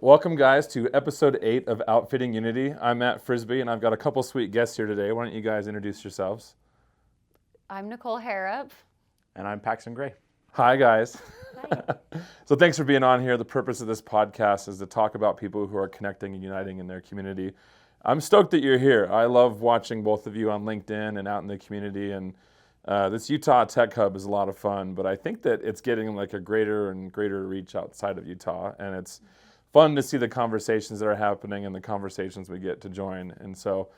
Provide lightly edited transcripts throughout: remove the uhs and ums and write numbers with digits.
Welcome, guys, to episode 8 of Outfitting Unity. I'm Matt Frisbee, and I've got a couple sweet guests here today. Why don't you guys introduce yourselves? I'm Nicole Herup. And I'm Paxton Gray. Hi, guys. Hi. So thanks for being on here. The purpose of this podcast is to talk about people who are connecting and uniting in their community. I'm stoked that you're here. I love watching both of you on LinkedIn and out in the community, and this Utah Tech Hub is a lot of fun, but I think that it's getting like a greater and greater reach outside of Utah, and it's fun to see the conversations that are happening and the conversations we get to join. And so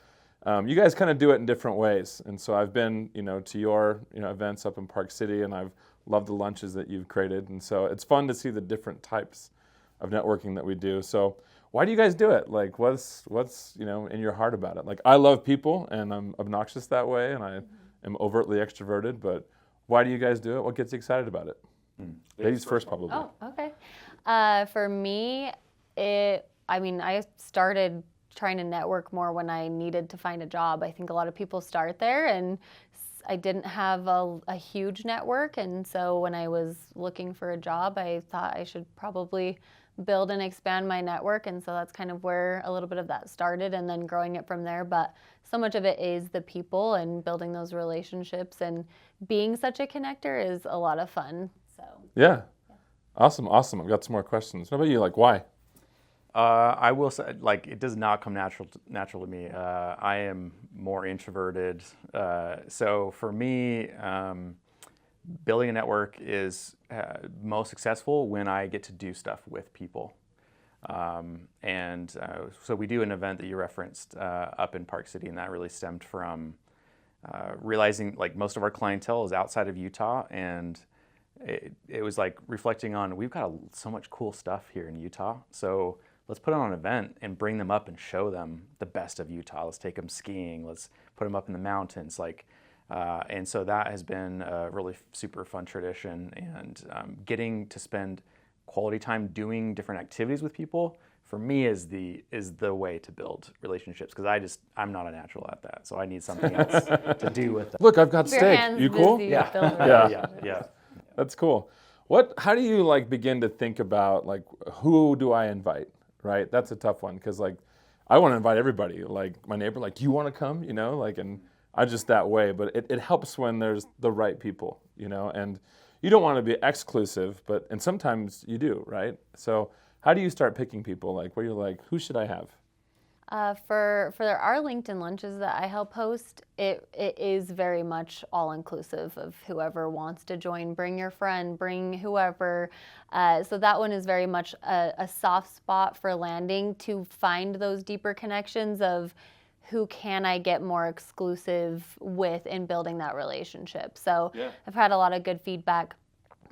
you guys kind of do it in different ways. And so I've been, to your, events up in Park City, and I've loved the lunches that you've created. And so it's fun to see the different types of networking that we do. So why do you guys do it? Like, what's in your heart about it? Like, I love people, and I'm obnoxious that way, and I am overtly extroverted, but why do you guys do it? What gets you excited about it? Ladies first, probably. Oh, okay. For me, I started trying to network more when I needed to find a job. I think a lot of people start there, and I didn't have a huge network, and so when I was looking for a job, I thought I should probably build and expand my network, and so that's kind of where a little bit of that started, and then growing it from there. But so much of it is the people and building those relationships, and being such a connector is a lot of fun. So Yeah. Awesome. I've got some more questions. How about you? Like, why? I will say, it does not come natural to me. I am more introverted. So for me, building a network is most successful when I get to do stuff with people. So we do an event that you referenced up in Park City, and that really stemmed from realizing most of our clientele is outside of Utah, and it was like reflecting on, we've got so much cool stuff here in Utah, so let's put on an event and bring them up and show them the best of Utah. Let's take them skiing. Let's put them up in the mountains. And so that has been a really super fun tradition. And getting to spend quality time doing different activities with people, for me, is the way to build relationships, because I'm not a natural at that. So I need something else to do with them. Look, I've got steak. You cool? Yeah. That's cool. How do you begin to think about who do I invite? Right? That's a tough one, because I want to invite everybody. Like my neighbor, do you want to come? And I'm just that way. But it helps when there's the right people, and you don't want to be exclusive, and sometimes you do, right? So how do you start picking people? Where you're like, who should I have? For our LinkedIn lunches that I help host, it is very much all inclusive of whoever wants to join. Bring your friend, bring whoever. So that one is very much a soft spot for landing, to find those deeper connections of who can I get more exclusive with in building that relationship. So yeah. I've had a lot of good feedback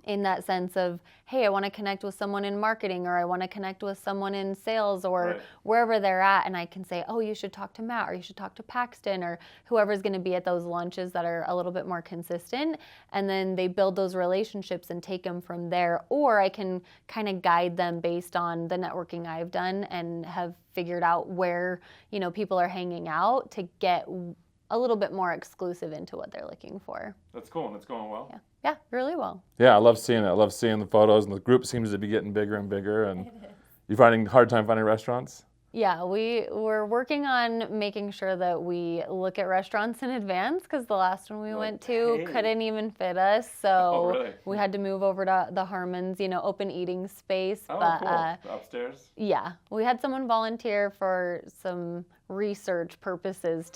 in that sense of, hey, I want to connect with someone in marketing, or I want to connect with someone in sales, or right. wherever they're at, and I can say, oh, you should talk to Matt, or you should talk to Paxton, or whoever's going to be at those lunches that are a little bit more consistent, and then they build those relationships and take them from there. Or I can kind of guide them based on the networking I've done and have figured out where people are hanging out, to get a little bit more exclusive into what they're looking for. That's cool, and it's going well. Yeah, really well. Yeah, I love seeing it. I love seeing the photos, and the group seems to be getting bigger and bigger. And you finding hard time finding restaurants? Yeah, we're working on making sure that we look at restaurants in advance, because the last one we went to couldn't even fit us. So really? We had to move over to the Harmon's, open eating space. Oh, but, cool. Upstairs? Yeah, we had someone volunteer for some research purposes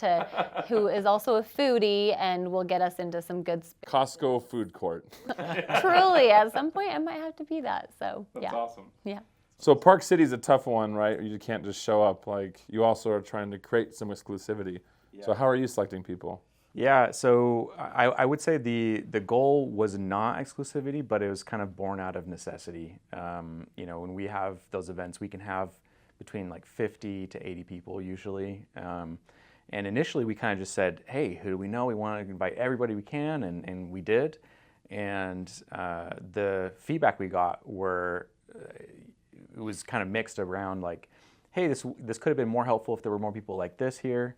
who is also a foodie and will get us into some good Costco food court. Truly, at some point I might have to be that. So That's awesome. Yeah. So Park City's a tough one, right? You can't just show up. You also are trying to create some exclusivity. Yeah. So how are you selecting people? Yeah, so I would say the goal was not exclusivity, but it was kind of born out of necessity. When we have those events, we can have between 50 to 80 people usually. And initially we kind of just said, hey, who do we know? We want to invite everybody we can, and we did. And the feedback we got it was kind of mixed around hey, this could have been more helpful if there were more people like this here.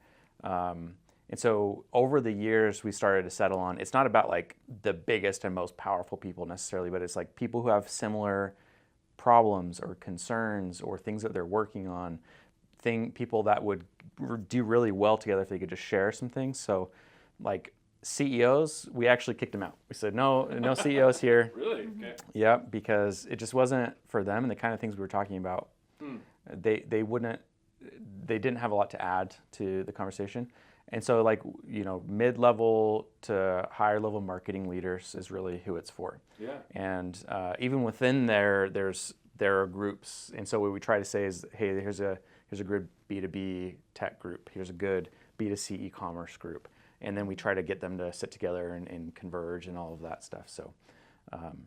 And so over the years, we started to settle on, it's not about the biggest and most powerful people necessarily, but it's people who have similar problems or concerns or things that they're working on, people that would do really well together if they could just share some things. So like CEOs, we actually kicked them out. We said, no CEOs here. Really? Okay. Yeah, because it just wasn't for them, and the kind of things we were talking about, they didn't have a lot to add to the conversation. And so like, mid-level to higher level marketing leaders is really who it's for. Yeah. And even within there are groups. And so what we try to say is, hey, here's a good B2B tech group. Here's a good B2C e-commerce group. And then we try to get them to sit together and converge and all of that stuff. So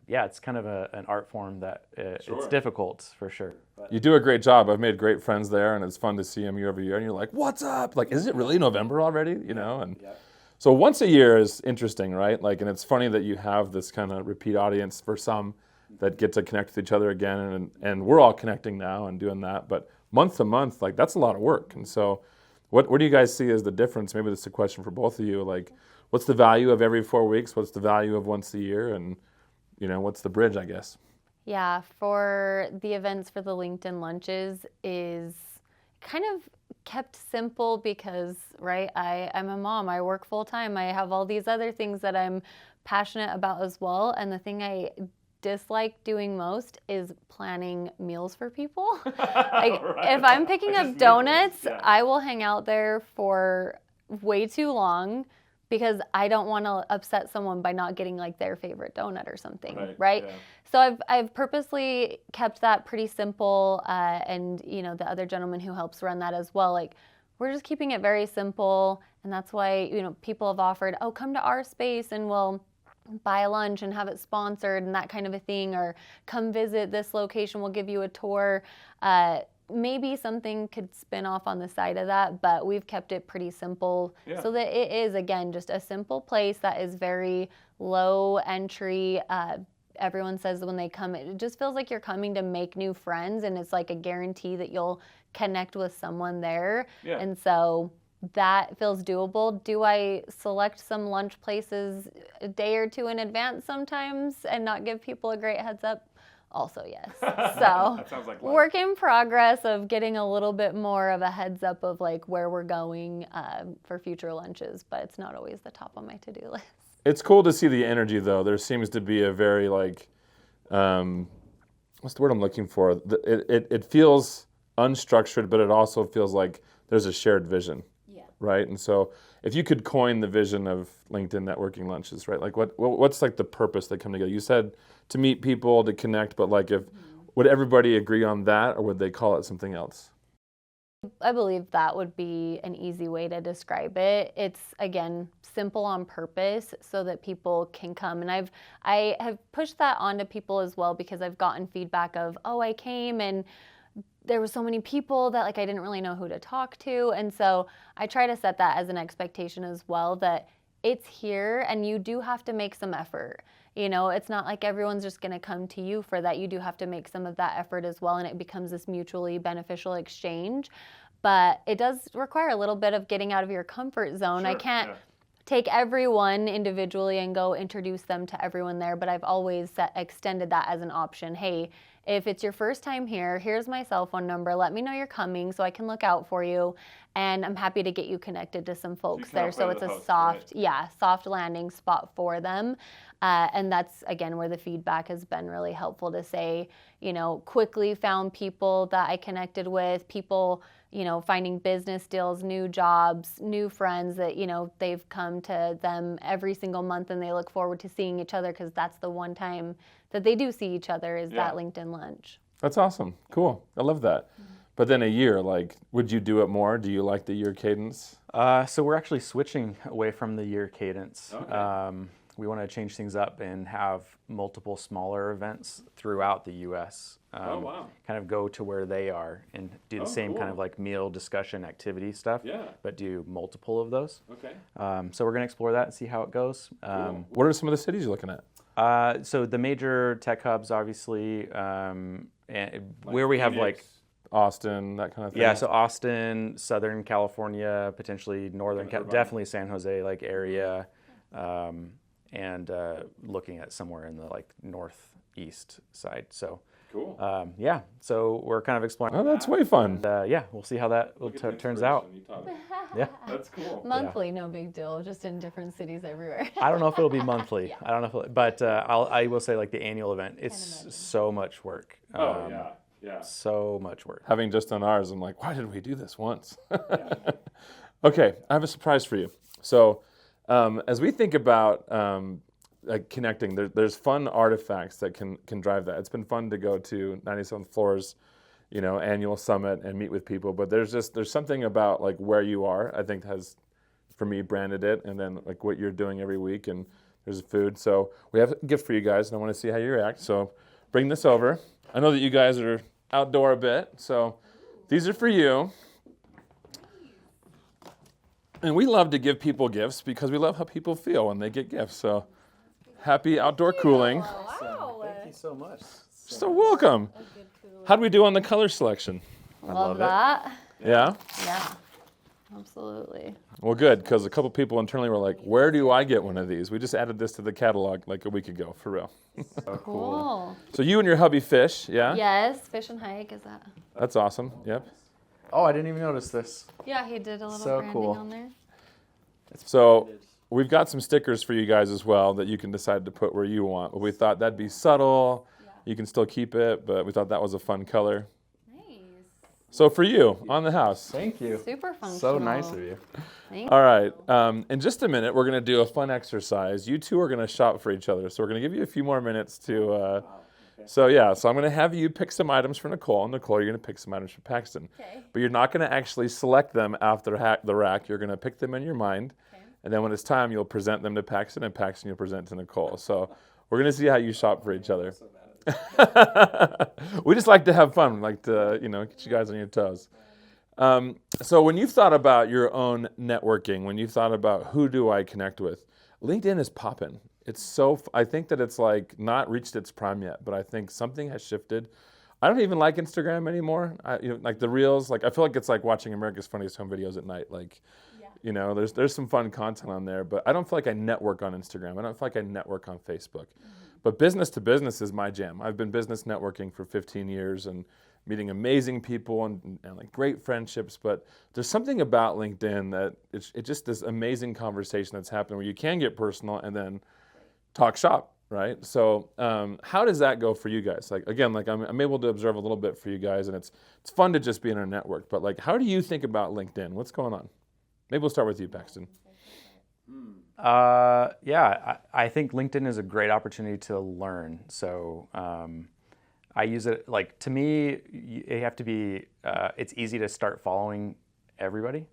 it's kind of an art form that it's difficult for sure. But you do a great job. I've made great friends there, and it's fun to see them year over year. And you're like, what's up? Like, is it really November already? And so once a year is interesting, right? Like, and it's funny that you have this kind of repeat audience for some that get to connect with each other again, and we're all connecting now and doing that. But month to month, like, that's a lot of work. And so what do you guys see as the difference? Maybe this is a question for both of you. Like, what's the value of every 4 weeks? What's the value of once a year? And what's the bridge, I guess? Yeah, for the events for the LinkedIn lunches is kind of kept simple because, right, I'm a mom, I work full time, I have all these other things that I'm passionate about as well. And the thing I dislike doing most is planning meals for people. Like, right. If I'm picking up donuts, I will hang out there for way too long because I don't want to upset someone by not getting like their favorite donut or something, right? Yeah. So I've purposely kept that pretty simple, and the other gentleman who helps run that as well, like, we're just keeping it very simple, and that's why people have offered, oh, come to our space and we'll buy a lunch and have it sponsored and that kind of a thing, or come visit this location, we'll give you a tour. Maybe something could spin off on the side of that, but we've kept it pretty simple so that it is, again, just a simple place that is very low entry. Everyone says when they come, it just feels like you're coming to make new friends, and it's like a guarantee that you'll connect with someone there. Yeah. And so that feels doable. Do I select some lunch places a day or two in advance sometimes and not give people a great heads up? Also, yes. So that sounds like work in progress of getting a little bit more of a heads up of like where we're going for future lunches, but it's not always the top on my to-do list. It's cool to see the energy, though. There seems to be a very what's the word I'm looking for? It feels unstructured, but it also feels like there's a shared vision. Yeah. Right? And so if you could coin the vision of LinkedIn networking lunches, right? Like what's like the purpose they come together? You said to meet people, to connect, but like would everybody agree on that, or would they call it something else? I believe that would be an easy way to describe it. It's, again, simple on purpose so that people can come. And I have pushed that onto people as well because I've gotten feedback of, oh, I came and there were so many people that like I didn't really know who to talk to. And so I try to set that as an expectation as well, that it's here and you do have to make some effort. It's not like everyone's just going to come to you for that. You do have to make some of that effort as well, and it becomes this mutually beneficial exchange. But it does require a little bit of getting out of your comfort zone. Sure, I can't take everyone individually and go introduce them to everyone there, but I've always extended that as an option. Hey, if it's your first time here, here's my cell phone number. Let me know you're coming so I can look out for you. And I'm happy to get you connected to some folks there. So it's a soft landing spot for them. And that's, again, where the feedback has been really helpful to say, quickly found people that I connected with, people, finding business deals, new jobs, new friends that, they've come to them every single month and they look forward to seeing each other because that's the one time that they do see each other is that LinkedIn lunch. That's awesome. Cool. I love that. Mm-hmm. But then a year, would you do it more? Do you like the year cadence? So we're actually switching away from the year cadence. Okay. We want to change things up and have multiple smaller events throughout the U.S. Kind of go to where they are and do the same kind of like meal discussion activity stuff, but do multiple of those. Okay. So we're going to explore that and see how it goes. Cool. What are some of the cities you're looking at? So the major tech hubs, obviously, and where we have Phoenix, Austin, that kind of thing. Yeah, so Austin, Southern California, potentially Northern, definitely San Jose area. And looking at somewhere in the northeast side. So Cool. Yeah, so we're kind of exploring. Oh, that's way fun. And, yeah, we'll see how that turns out. Yeah. That's cool. Monthly, no big deal, just in different cities everywhere. I don't know if it'll be monthly. I don't know if but I will say like the annual event, it's so much work. Yeah. So much work. Having just done ours, I'm like, why did we do this once? Okay, I have a surprise for you. So as we think about like connecting, there's fun artifacts that can drive that. It's been fun to go to 97th Floor's, annual summit and meet with people, but there's something about like where you are, I think has, for me, branded it, and then like what you're doing every week, and there's food. So we have a gift for you guys, and I want to see how you react. So bring this over. I know that you guys are outdoor a bit, so these are for you. And we love to give people gifts because we love how people feel when they get gifts. So happy outdoor cooling. Wow. Thank you so much. So welcome. How do we do on the color selection? Love that. Yeah? Yeah, absolutely. Well, good, because a couple people internally were like, where do I get one of these? We just added this to the catalog like a week ago, for real. So Cool. So you and your hubby fish, yeah? Yes, fish and hike, is that? That's awesome, yep. Oh, I didn't even notice this. Yeah, he did a little So branding cool. on there. So we've got some stickers for you guys as well that you can decide to put where you want. But we thought that'd be subtle. You can still keep it, but we thought that was a fun color. Nice. So for you, on the house. Thank you. Super functional. So nice of you. Thank All right. In just a minute, we're going to do a fun exercise. You two are going to shop for each other. So we're going to give you a few more minutes to... So I'm going to have you pick some items for Nicole. And Nicole, you're going to pick some items for Paxton. Okay. But you're not going to actually select them after the rack. You're going to pick them in your mind. Okay. And then when it's time, you'll present them to Paxton, and Paxton you'll present to Nicole. So we're going to see how you shop for each other. We just like to have fun. We like to, get you guys on your toes. So when you've thought about your own networking, when you've thought about who do I connect with, LinkedIn is popping. It's I think that it's like not reached its prime yet, but I think something has shifted. I don't even like Instagram anymore. Like the reels, like I feel like it's like watching America's Funniest Home Videos at night. Like, there's some fun content on there, but I don't feel like I network on Instagram. I don't feel like I network on Facebook. But business to business is my jam. I've been business networking for 15 years and meeting amazing people and like great friendships. But there's something about LinkedIn that it's just this amazing conversation that's happening where you can get personal and then talk shop, right? So how does that go for you guys? Like again, like I'm able to observe a little bit for you guys, and it's fun to just be in our network. But like, how do you think about LinkedIn? What's going on? Maybe we'll start with you, Paxton. I think LinkedIn is a great opportunity to learn. So I use it, like, to me, you have to be, it's easy to start following everybody.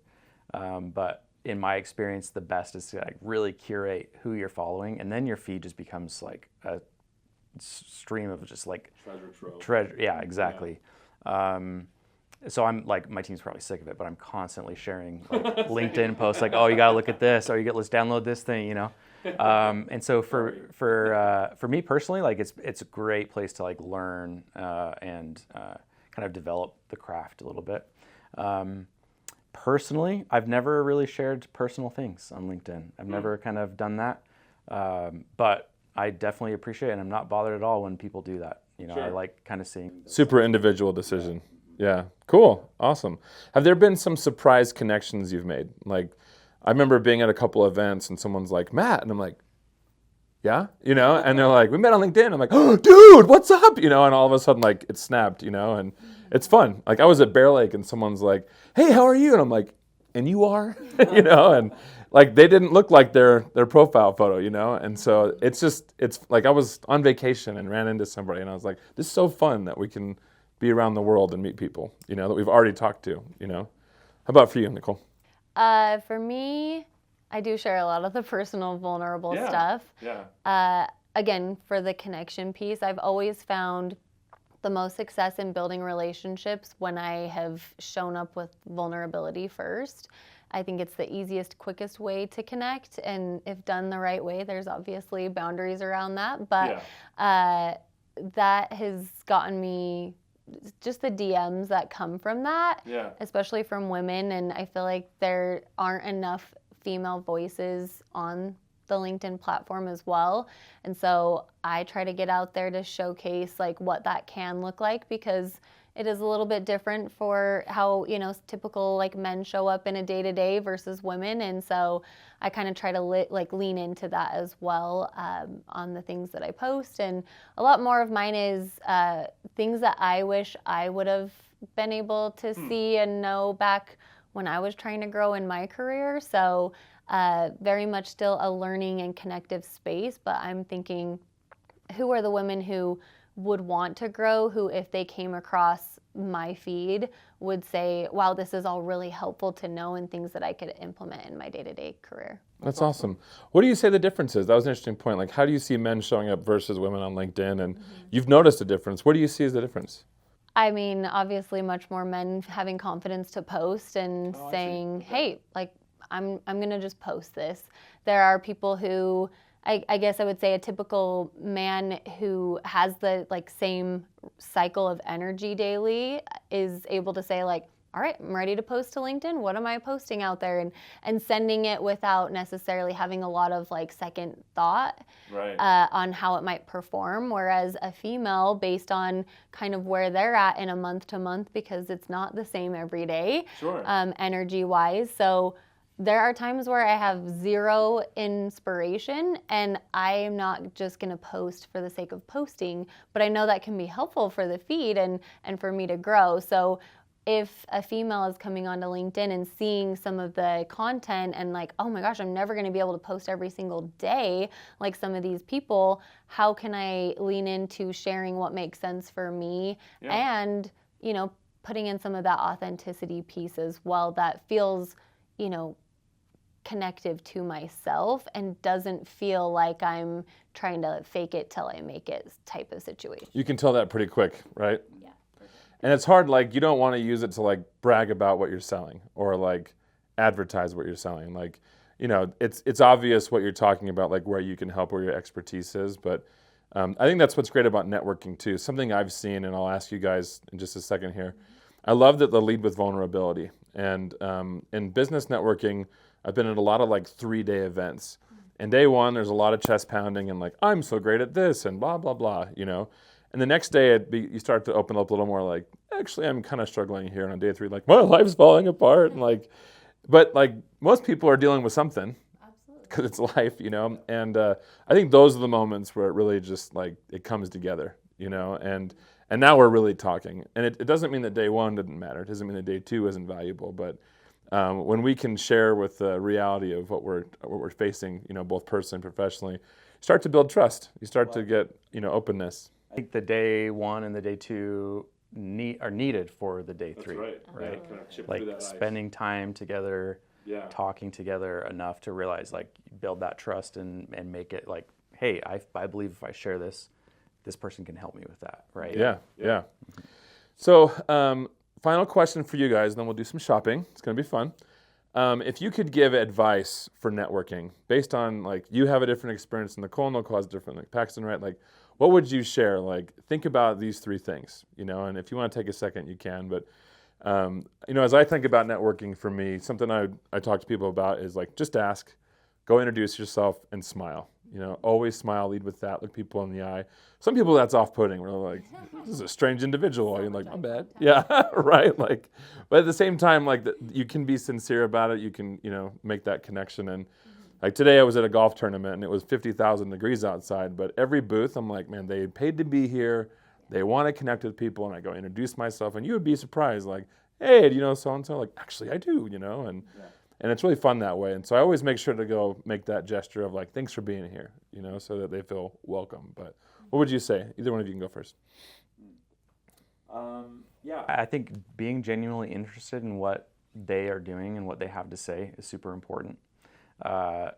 But in my experience, the best is to like really curate who you're following, and then your feed just becomes like a stream of just like treasure. Yeah, exactly. So I'm like, my team's probably sick of it, but I'm constantly sharing like LinkedIn posts like, oh, you got to look at this, or let's download this thing, And so for me personally, like it's a great place to like learn and kind of develop the craft a little bit. Personally, I've never really shared personal things on LinkedIn. I've never kind of done that, but I definitely appreciate it, and I'm not bothered at all when people do that. Sure. I like kind of seeing. Super individual decision. Yeah, cool, awesome. Have there been some surprise connections you've made? Like, I remember being at a couple events and someone's like, Matt, and I'm like, yeah, and they're like, we met on LinkedIn. I'm like, oh, dude, what's up? And all of a sudden, like, it snapped, and it's fun. Like, I was at Bear Lake and someone's like, hey, how are you? And I'm like, and you are? And like, they didn't look like their profile photo, And so it's like I was on vacation and ran into somebody and I was like, this is so fun that we can be around the world and meet people, that we've already talked to, How about for you, Nicole? For me, I do share a lot of the personal, vulnerable stuff. Yeah. Again, for the connection piece, I've always found the most success in building relationships when I have shown up with vulnerability first. I think it's the easiest, quickest way to connect, and if done the right way, there's obviously boundaries around that, but that has gotten me just the DMs that come from that, especially from women, and I feel like there aren't enough female voices on the LinkedIn platform as well. And so I try to get out there to showcase like what that can look like, because it is a little bit different for how, typical like men show up in a day-to-day versus women. And so I kind of try to lean into that as well on the things that I post. And a lot more of mine is things that I wish I would have been able to see and know back when I was trying to grow in my career. So very much still a learning and connective space, but I'm thinking, who are the women who would want to grow, who if they came across my feed would say, wow, this is all really helpful to know and things that I could implement in my day-to-day career. That's awesome. What do you say the difference is? That was an interesting point. Like, how do you see men showing up versus women on LinkedIn? And you've noticed a difference. What do you see as the difference? I mean, obviously much more men having confidence to post and saying, hey, like, I'm going to just post this. There are people who, I guess I would say a typical man who has the like same cycle of energy daily is able to say like, all right, I'm ready to post to LinkedIn. What am I posting out there? And sending it without necessarily having a lot of like second thought on how it might perform. Whereas a female, based on kind of where they're at in a month to month, because it's not the same every day, energy wise. So there are times where I have zero inspiration and I am not just going to post for the sake of posting, but I know that can be helpful for the feed and for me to grow. So if a female is coming onto LinkedIn and seeing some of the content and like, oh my gosh, I'm never going to be able to post every single day like some of these people, how can I lean into sharing what makes sense for me and, putting in some of that authenticity piece as well that feels, connective to myself and doesn't feel like I'm trying to fake it till I make it type of situation. You can tell that pretty quick, right? Yeah. And it's hard, like, you don't want to use it to like brag about what you're selling or like advertise what you're selling. Like, it's obvious what you're talking about, like where you can help, where your expertise is. But I think that's what's great about networking too. Something I've seen, and I'll ask you guys in just a second here. I love that the lead with vulnerability. And in business networking, I've been at a lot of like 3-day events. And day one, there's a lot of chest pounding and like, I'm so great at this and blah, blah, blah, And the next day, you start to open up a little more like, actually, I'm kind of struggling here. And on day 3, like, my life's falling apart. And like, but like most people are dealing with something. Because it's life, And I think those are the moments where it really just like, it comes together, And now we're really talking. And it doesn't mean that day 1 didn't matter. It doesn't mean that day 2 isn't valuable. But when we can share with the reality of what we're facing, both personally and professionally, you start to build trust. You start to get, openness. I think the day 1 and the day 2 are needed for the day 3. That's right. Yeah, like spending time together, talking together enough to realize, like, build that trust and make it like, hey, I believe if I share this person can help me with that, right? Yeah. So, final question for you guys, and then we'll do some shopping. It's going to be fun. If you could give advice for networking based on, like, you have a different experience, and Nicole has different, like Paxton, right? Like, what would you share? Like, think about these 3 things, and if you want to take a second, you can. But, as I think about networking for me, something I talk to people about is, like, just ask, go introduce yourself, and smile. Always smile, lead with that, look people in the eye. Some people that's off-putting. We're like, this is a strange individual. You're like, my bad. Yeah, right. Like, but at the same time, like, you can be sincere about it. You can, make that connection. And like today, I was at a golf tournament and it was 50,000 degrees outside. But every booth, I'm like, man, they paid to be here. They want to connect with people, and I go introduce myself, and you would be surprised, like, hey, do you know so and so? Like, actually, I do. And it's really fun that way. And so I always make sure to go make that gesture of like, thanks for being here, so that they feel welcome. But what would you say? Either one of you can go first. I think being genuinely interested in what they are doing and what they have to say is super important. I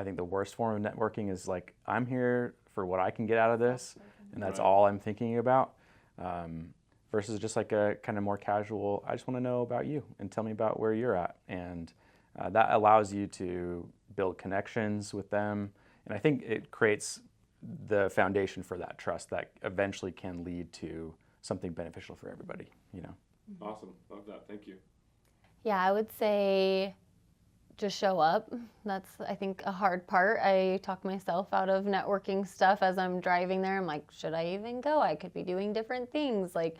think the worst form of networking is like, I'm here for what I can get out of this, and that's all I'm thinking about. Versus just like a kind of more casual, I just want to know about you and tell me about where you're at. And that allows you to build connections with them. And I think it creates the foundation for that trust that eventually can lead to something beneficial for everybody, Awesome. Love that. Thank you. Yeah, I would say just show up. That's, I think, a hard part. I talk myself out of networking stuff as I'm driving there. I'm like, should I even go? I could be doing different things. Like,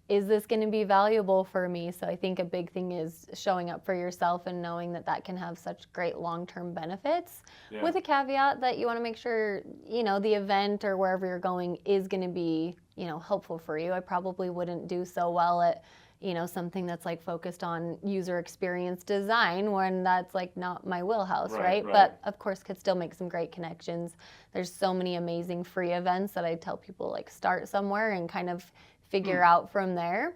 is this going to be valuable for me? So I think a big thing is showing up for yourself and knowing that that can have such great long-term benefits, with a caveat that you want to make sure, you know, the event or wherever you're going is going to be, you know, helpful for you. I probably wouldn't do so well at, you know, something that's like focused on user experience design when that's like not my wheelhouse, right? But of course could still make some great connections. There's so many amazing free events that I tell people, like, start somewhere and kind of figure out from there.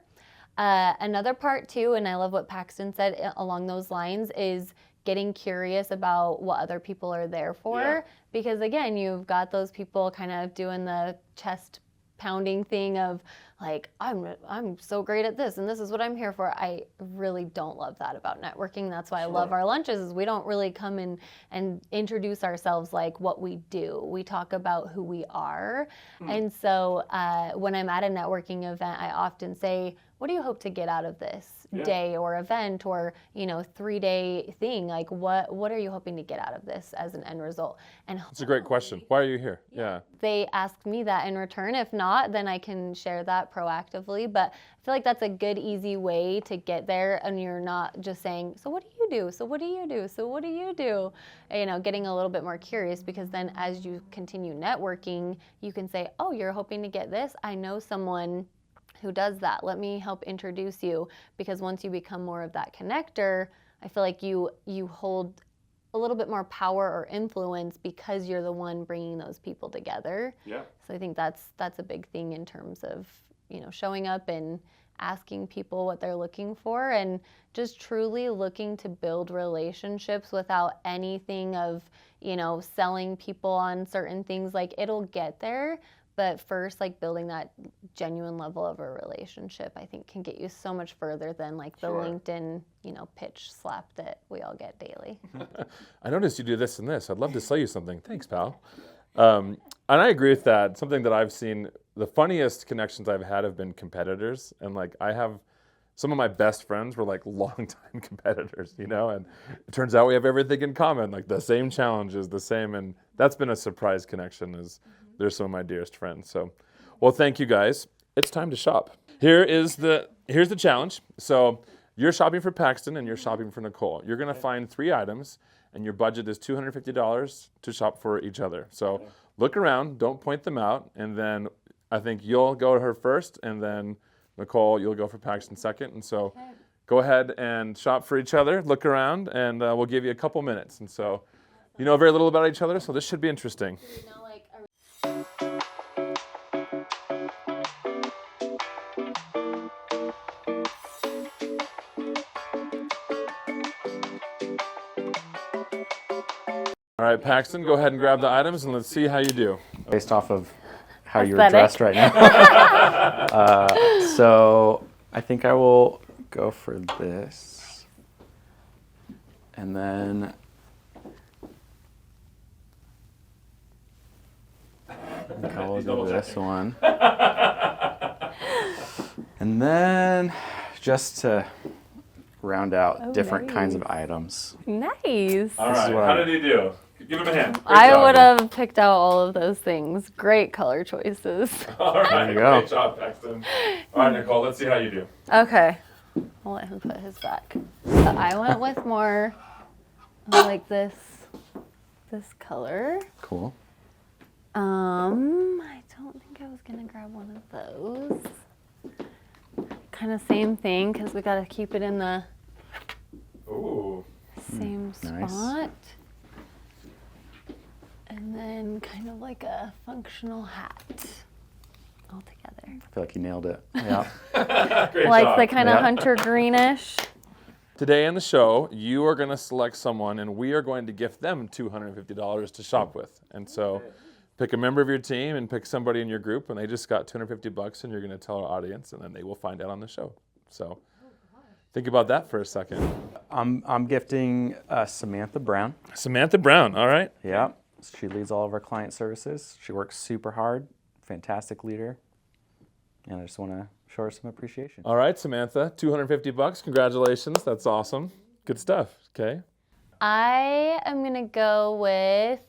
Another part too, and I love what Paxton said along those lines, is getting curious about what other people are there for. Because again, you've got those people kind of doing the chest pounding thing of like, I'm so great at this and this is what I'm here for. I really don't love that about networking. That's why I love our lunches, is we don't really come in and introduce ourselves like what we do. We talk about who we are. And so when I'm at a networking event, I often say, what do you hope to get out of this day or event or, you know, 3-day thing? Like, what are you hoping to get out of this as an end result? And it's a great question. Why are you here? They ask me that in return. If not, then I can share that proactively. But I feel like that's a good, easy way to get there, and you're not just saying, so what do you do? So what do you do? So what do you do? You know, getting a little bit more curious, because then as you continue networking, you can say, oh, you're hoping to get this? I know someone who does that. Let me help introduce you. Because once you become more of that connector, I feel like you hold a little bit more power or influence because you're the one bringing those people together. So I think that's a big thing in terms of, you know, showing up and asking people what they're looking for, and just truly looking to build relationships without anything of, you know, selling people on certain things. Like, it'll get there, but first, like, building that genuine level of a relationship, I think, can get you so much further than like the LinkedIn, you know, pitch slap that we all get daily. I noticed you do this and this. I'd love to sell you something. Thanks, pal. And I agree with that. Something that I've seen, the funniest connections I've had have been competitors. And like, I have some of my best friends were like longtime competitors, you know, and it turns out we have everything in common, like the same challenges, the same. And that's been a surprise connection, as they're some of my dearest friends. So, well, thank you guys. It's time to shop. Here's the challenge. So you're shopping for Paxton and you're shopping for Nicole. You're going to find 3 items, and your budget is $250 to shop for each other. So look around, don't point them out, and then I think you'll go to her first, and then Nicole, you'll go for Paxton second. And so go ahead and shop for each other, look around, and we'll give you a couple minutes. And so you know very little about each other, so this should be interesting. All right, Paxton, go ahead and grab the items, and let's see how you do. Based off of how you're dressed right now. So I think I will go for this. And then I think I will do this one. And then just to round out different kinds of items. Nice. All right, how did he do? Give him a hand. I would have picked out all of those things. Great color choices. All right, there you go. Great job, Paxton. All right, Nicole, let's see how you do. Okay. I'll let him put his back. So I went with more like this color. Cool. I don't think I was gonna grab one of those. Kind of same thing, because we gotta keep it in the same spot. And then kind of like a functional hat all together. I feel like you nailed it. Yeah. Great Like job. the kind of hunter greenish. Today in the show, you are going to select someone, and we are going to gift them $250 to shop with. And so pick a member of your team and pick somebody in your group, and they just got $250, and you're going to tell our audience, and then they will find out on the show. So think about that for a second. I'm gifting Samantha Brown. Samantha Brown, all right. Yeah. She leads all of our client services. She works super hard, fantastic leader. And I just want to show her some appreciation. All right, Samantha, $250. Congratulations. That's awesome. Good stuff. Okay. I am going to go with,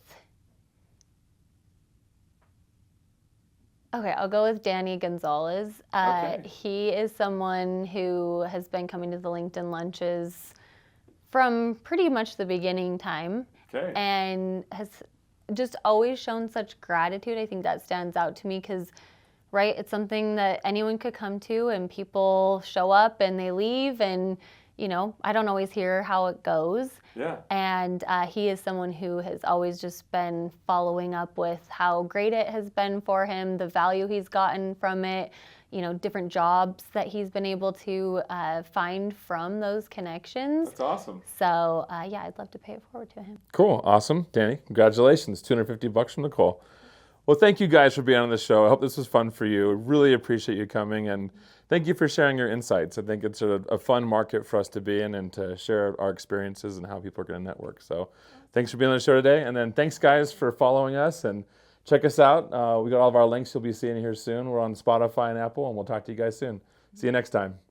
okay, I'll go with Danny Gonzalez. Okay. He is someone who has been coming to the LinkedIn lunches from pretty much the beginning time. Okay. And has just always shown such gratitude. I think that stands out to me because, right, it's something that anyone could come to, and people show up and they leave, and I don't always hear how it goes. Yeah. And he is someone who has always just been following up with how great it has been for him, the value he's gotten from it, different jobs that he's been able to find from those connections. That's awesome. So yeah, I'd love to pay it forward to him. Cool. Awesome. Danny, congratulations. $250 from Nicole. Well, thank you guys for being on the show. I hope this was fun for you. Really appreciate you coming, and thank you for sharing your insights. I think it's a fun market for us to be in and to share our experiences and how people are going to network. So thanks for being on the show today. And then thanks, guys, for following us, and check us out. We got all of our links you'll be seeing here soon. We're on Spotify and Apple, and we'll talk to you guys soon. See you next time.